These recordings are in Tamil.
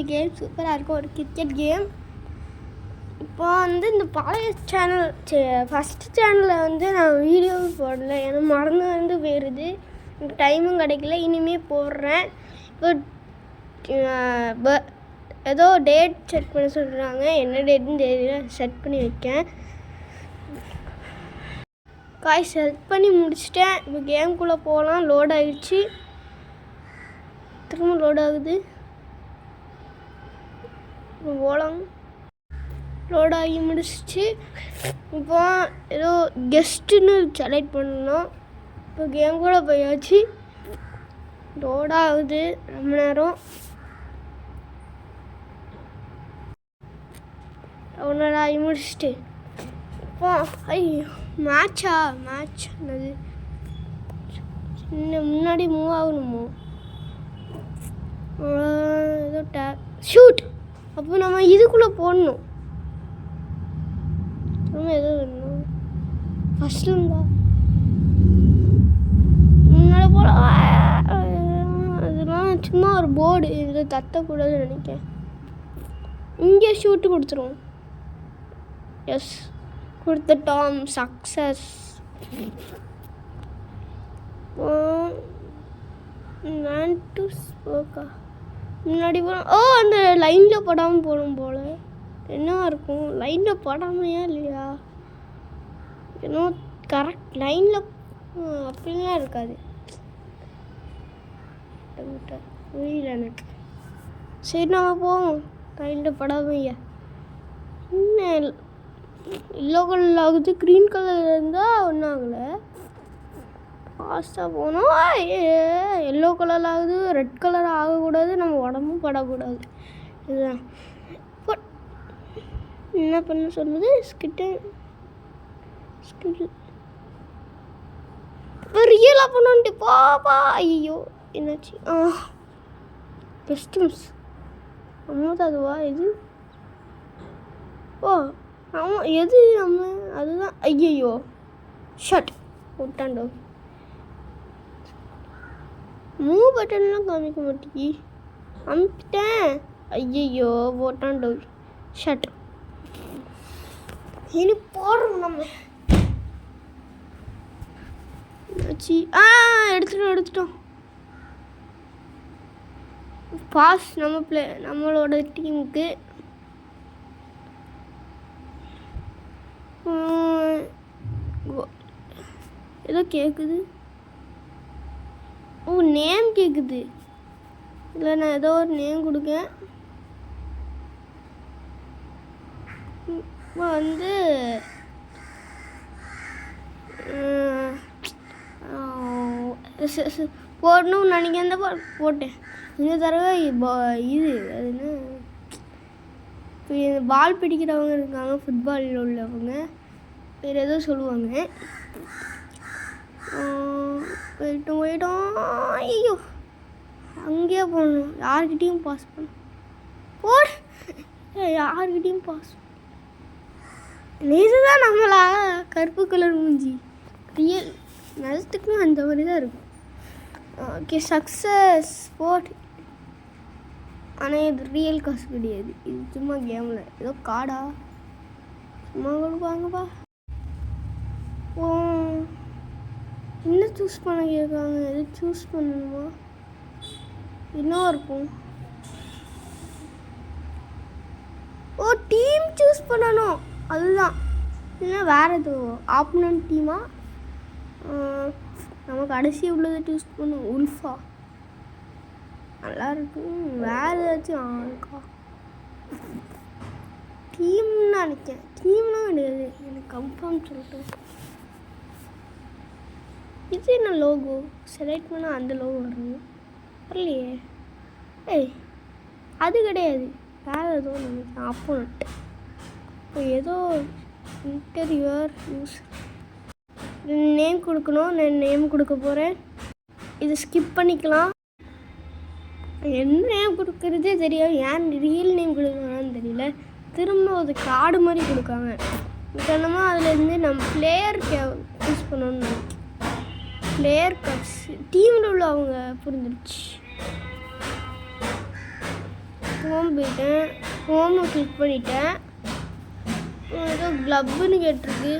இந்த கேம் சூப்பராக இருக்கும். ஒரு கிரிக்கெட் கேம். இப்போ வந்து இந்த பழைய சேனல் ஃபஸ்ட்டு சேனலில் வந்து நான் வீடியோ போடல, ஏன்னா மறந்து வந்து போயிடுது, டைமும் கிடைக்கல. இனிமேல் போடுறேன். இப்போ ஏதோ டேட் செட் பண்ண சொல்கிறாங்க, என்ன டேட்டுன்னு தெரியல. செட் பண்ணி வைக்கேன். செட் பண்ணி முடிச்சிட்டேன். இப்போ கேம்குள்ளே போகலாம். லோட் ஆகிடுச்சு, திரும்ப லோட் ஆகுது. இப்போ போகலாம். லோட் ஆகி முடிச்சிச்சு. இப்போ ஏதோ கெஸ்ட்டுன்னு செலக்ட் பண்ணணும். இப்போ கேம் கூட போயாச்சு. லோட் ஆகுது ரொம்ப நேரம். லோட் ஆகி முடிச்சுட்டு இப்போ ஐயோ மேட்ச் என்னது சின்ன முன்னாடி மூவ் ஆகணுமோ ஏதோ ஷூட். அப்போ நம்ம இதுக்குள்ளே போடணும். நம்ம ஏதோ வேணும் ஃபஸ்ட்டு இருந்தா முன்னாடி போல. அதெல்லாம் சும்மா ஒரு போர்டு, இதில் தட்டக்கூடாதுன்னு நினைக்கிறேன். இங்கே ஷூட்டு கொடுத்துருவோம். எஸ், கொடுத்துட்டோம். சக்ஸஸ். முன்னாடி போனோம். அந்த லைனில் போடாமல் போகணும் போல். என்னவா இருக்கும் லைனில் போடாமையா இல்லையா? ஏன்னா கரெக்ட் லைனில் அப்படிலாம் இருக்காது. புரியல எனக்கு. சரி நம்ம போவோம். லைனில் போடாமையா என்ன எல்லோ கலரில் ஆகுது, க்ரீன் கலரில் இருந்தால் ஒன்றும் ஆகலை. ஃபாஸ்ட்டாக போனோம். எல்லோ கலரில் ஆகுது, ரெட் கலர் ஆகக்கூடாது, நம்ம உடம்பும் படக்கூடாது. இதுதான் என்ன பண்ண சொல்லுது. இப்போ ரியலாக பண்ணோன்ட்டு பாப்பா. ஐயோ என்னாச்சு? கஸ்டம்ஸ் அம்மா அதுவா இது? ஆமாம் எது நம்ம அதுதான். ஐயோ ஷட் போட்டாண்டோ. மூவ் பட்டன்லாம் காமிக்க மாட்டேங்கி. அமுக்கிட்டேன். ஐயோ போட்டாண்டோ. ஷட். இனி போடுறோம் நம்ம. ஆச்சு. எடுத்துட்டோம். பாஸ் நம்மளோட டீமுக்கு. ஏதோ கேட்குது. நேம் கேட்குது. இல்லை நான் ஏதோ ஒரு நேம் கொடுக்கேன். வந்து போடணும்னு நினைக்கிறேன். போட்டேன். இந்த தடவை இது அது என்ன, இப்போ பால் பிடிக்கிறவங்க இருக்காங்க, ஃபுட்பாலில் உள்ளவங்க, வேறு ஏதோ சொல்லுவாங்க. போயிட்டோம். ஐயோ அங்கேயே போகணும். யார்கிட்டையும் பாஸ் யார்கிட்டையும் பாஸ். இதுதான் நம்மளா கருப்பு கலர் மூஞ்சி. ரியல் நிஜத்துக்கும் அந்த மாதிரி தான் இருக்கும். Okay success boat. ஆனால் இது ரியல் காசு கிடையாது, இது சும்மா கேமில் ஏதோ கார்டா சும்மா கொடுப்பாங்கப்பா. என்ன சூஸ் பண்ண கேட்காங்க? எது சூஸ் பண்ணணுமா? என்ன இருக்கும்? டீம் சூஸ் பண்ணணும், அதுதான். இல்லைன்னா வேறு எதுவும் ஆப்போனன்ட் டீமா? நம்ம கடைசி உள்ளதை சூஸ் பண்ணும். உல்ஃபா நல்லா இருக்கும். வேறு ஏதாச்சும் இருக்கா? டீம்னு நினைக்கிறேன். டீம்லாம் கிடையாது, எனக்கு கன்ஃபார்ம் சொல்லிட்டேன். இது என்ன லோகோ? செலக்ட் பண்ணால் அந்த லோகோ வரணும். வரலையே. அது கிடையாது, வேறு ஏதோ நினைக்கிறேன். ஆப்போனண்ட். இப்போ ஏதோ இன்டர்வியூர் யூஸ் நேம் கொடுக்கணும். நான் நேம் கொடுக்க போகிறேன். இதை ஸ்கிப் பண்ணிக்கலாம். என்ன நேம் கொடுக்குறதே தெரியாது. ஏன் ரியல் நேம் கொடுக்கணும்னு தெரியல. திரும்ப ஒரு கார்டு மாதிரி கொடுக்காங்க. உதாரணமாக அதுலேருந்து நம்ம பிளேயர் சூஸ் பண்ணணும்னு. பிளேயர் கப்ஸ் டீமில் உள்ளவங்க புரிஞ்சிருச்சு. ஹோம் போயிட்டேன், ஹோமை கிளிக் பண்ணிட்டேன். ஏதோ க்ளப்புன்னு கேட்டிருக்கு.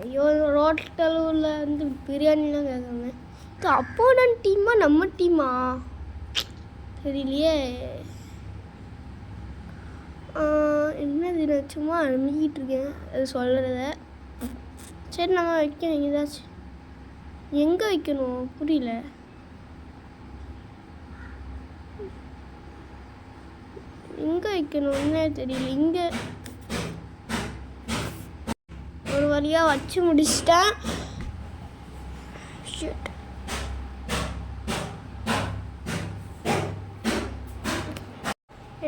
ஐயோ ரோட்டலூரில் வந்து பிரியாணிலாம் கேட்காங்க. இது அப்போனன்ட் டீமா நம்ம டீமா தெரியலையே. என்னது நான் சும்மா அனுப்பிக்கிட்டு இருக்கேன் அது சொல்கிறத. சரி நம்ம வைக்கணும் ஏதாச்சும். எங்கே வைக்கணும் புரியல. எங்கே வைக்கணும்னே தெரியல. இங்கே ஒரு வழியாக வச்சு முடிச்சிட்டேன்.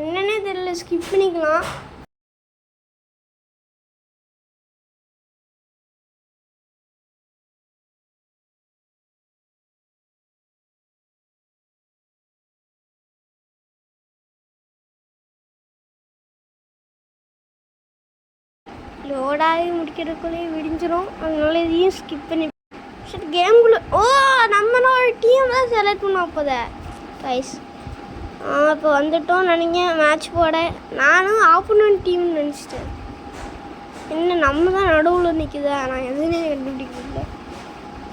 என்னன்னே தெரியல, ஸ்கிப் பண்ணிக்கலாம். லோடாகி முடிக்கிறதுக்குள்ளேயே விடிஞ்சிரும். அதனால இதையும் ஸ்கிப் பண்ணி சரி கேம்குள்ளே. நம்மளோட டீம் தான் செலக்ட் பண்ணோம் அப்போத கைஸ். இப்போ வந்துட்டோம் நினைக்கிறேன் மேட்ச் போட. நானும் ஆப்போனன்ட் டீம்னு நினச்சிட்டேன். என்ன நம்ம தான் நடுவில் நிற்குதா, நான் எதுவுமே கண்டுபிடிக்கல.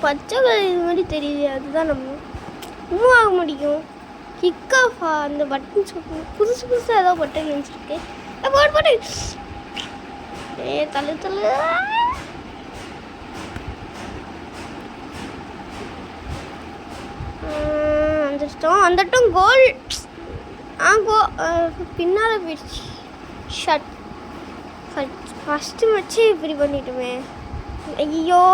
பச்சை கலர் இது மாதிரி தெரியுது, அதுதான் நம்ம மூவ் ஆக முடியும். கிக் ஆஃப் அந்த பட்டன் சொல்லணும். புதுசாக ஏதோ பட்டன் நினச்சிருக்கு. போட்டு தள்ளு தள்ளு. வந்துட்டோம் கோல். பின்னால் போயிடுச்சு. ஷட் ஃபஸ்ட்டு வச்சு இப்படி பண்ணிட்டோமே. ஐயோ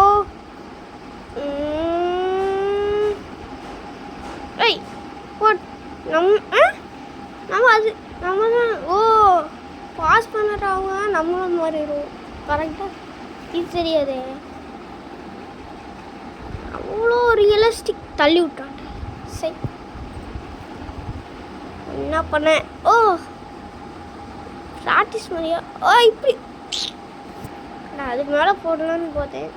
நம்ம அது நம்ம தான் பாஸ் பண்ணுறவங்க நம்மளும் மாறிடுவோம். கரெக்டாக இது தெரியாதே. அவ்வளோ ரியலிஸ்டிக் தள்ளி விட்டாங்க. சரி என்ன பண்ணேன். ப்ராக்டிஸ் மாதிரியா இப்படி நான் அதுக்கு மேலே போடலான்னு பார்த்தேன்.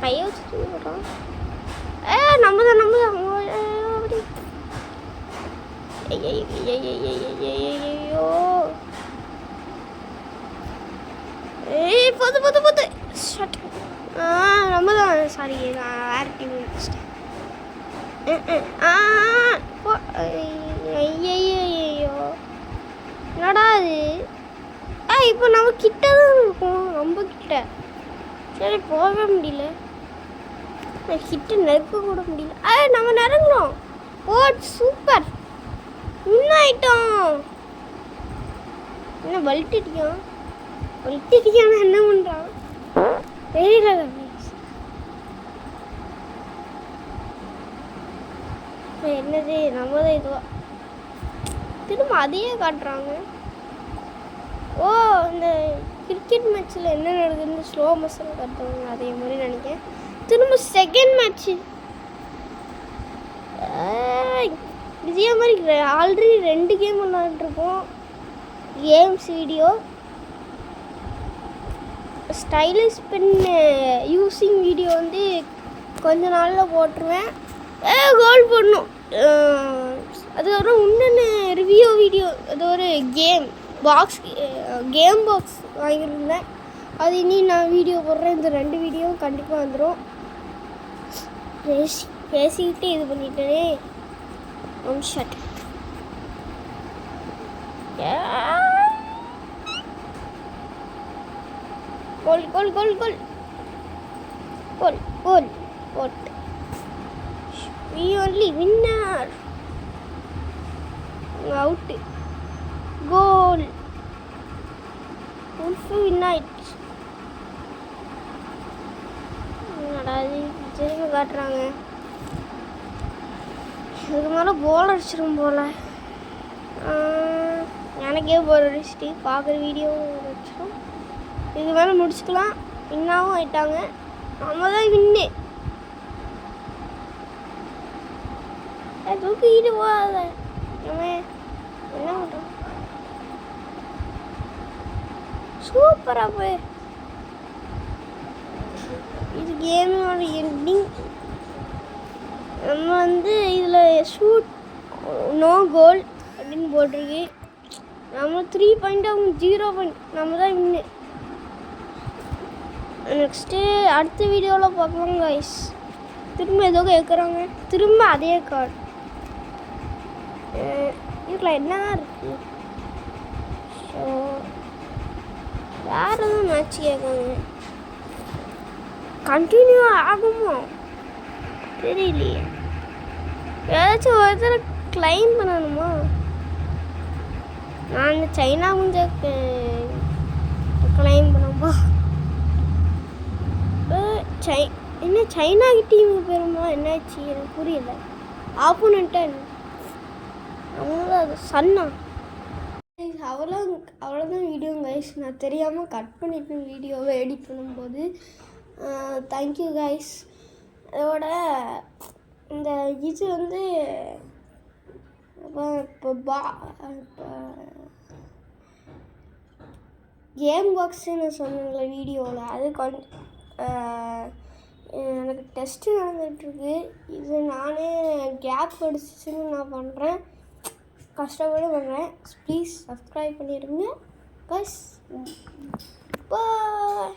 கையை வச்சு போடுறோம். நம்ம தான் அப்படி. ஐயோ போது ஷட். நம்ம தான் சாரி நான் வேறு டீம் வச்சிட்டேன். ஐயோ என்னடா அது. இப்போ நம்ம கிட்ட தான் இருக்கோம், ரொம்ப கிட்ட. சரி போக முடியல, கிட்ட நெருக்க கூட முடியல. நம்ம நெருங்குறோம். சூப்பர் வின் ஆயிட்டோம். என்ன வலிட்டிட்டியான் என்ன பண்ணுறான் தெரியல. என்னது நம்ம தான் இதுவா திரும்ப அதையே காட்டுறாங்க. இந்த கிரிக்கெட் மேட்ச்சில் என்ன நடக்குதுன்னு ஸ்லோ மோஷன் காட்டுவாங்க, அதே மாதிரி நினைக்கிறேன். திரும்ப செகண்ட் மேட்ச்சு இதே மாதிரி ஆல்ரெடி 2 கேம் விளாண்டுருக்கோம். Games video stylish pen using video வந்து கொஞ்ச நாளில் போட்டுருவேன். கோல் போடணும். அதுக்கப்புறம் இன்னொன்று ரிவ்யூ வீடியோ, அது ஒரு கேம் பாக்ஸ் வாங்கியிருந்தேன். அது இனி நான் வீடியோ போடுறேன். இந்த 2 வீடியோவும் கண்டிப்பாக வந்துடும். பேசிக்கிட்டே இது பண்ணிட்டேனே. Shot goal goal goal goal goal goal goal. We only winner. Out. Goal. Wolf win ஆயிடுச்சு. என்னடா திரும்ப காட்டுறாங்க. இதுக்கு மேலே போல் அடிச்சிடும் போல். எனக்கே போல் அடிச்சுட்டு பார்க்குற வீடியோ வச்சிடும். இதுக்கு மேலே முடிச்சுக்கலாம். வின்னாகவும் ஆயிட்டாங்க. நம்ம தான் வின்னு. தூக்கிட்டு போகாத. என்ன பண்ணுறோம். சூப்பராக போய் இது கேமோட எண்டிங். நம்ம வந்து இதில் ஷூட் நோ கோல் அப்படின்னு போட்டிருக்கு. நம்ம 3 பாயிண்ட் அவங்க 0 பாயிண்ட். நம்ம தான் வின்னு. நெக்ஸ்ட்டு அடுத்த வீடியோவில் பார்க்கலாம் கைஸ். திரும்ப ஏதோ கேட்குறாங்க. திரும்ப அதே கார்டு இதில் என்னதான் இருக்குது. ஸோ வேறு எதுவும் மேட்ச் கேட்காங்க. கண்டினியூ ஆகுமா தெரியலையே. ஏதாச்சும் ஒருத்தர கிளைம் பண்ணணுமா? நான் இந்த சைனா கொஞ்சம் கிளைம் பண்ணப்பா. என்ன சைனா டீமுக்கு போயிருமா? என்னாச்சு எனக்கு புரியல. ஆப்போனண்ட்டா அவங்களும் அது சன்னா. அவ்வளோதான் வீடியோ கைஸ். நான் தெரியாமல் கட் பண்ணிட்டேன் வீடியோவை எடிட் பண்ணும்போது. Thank you guys. அதோட இந்த இது வந்து இப்போ கேம் பாக்ஸுன்னு சொன்னேன்ல வீடியோவில், அது எனக்கு டெஸ்ட்டு நடந்துகிட்ருக்கு. இது நானே கேப் அடிச்சுன்னு நான் பண்ணுறேன், கஷ்டப்பட்டு பண்ணுறேன். ப்ளீஸ் சப்ஸ்கிரைப் பண்ணிடுங்க கைஸ். பாய்.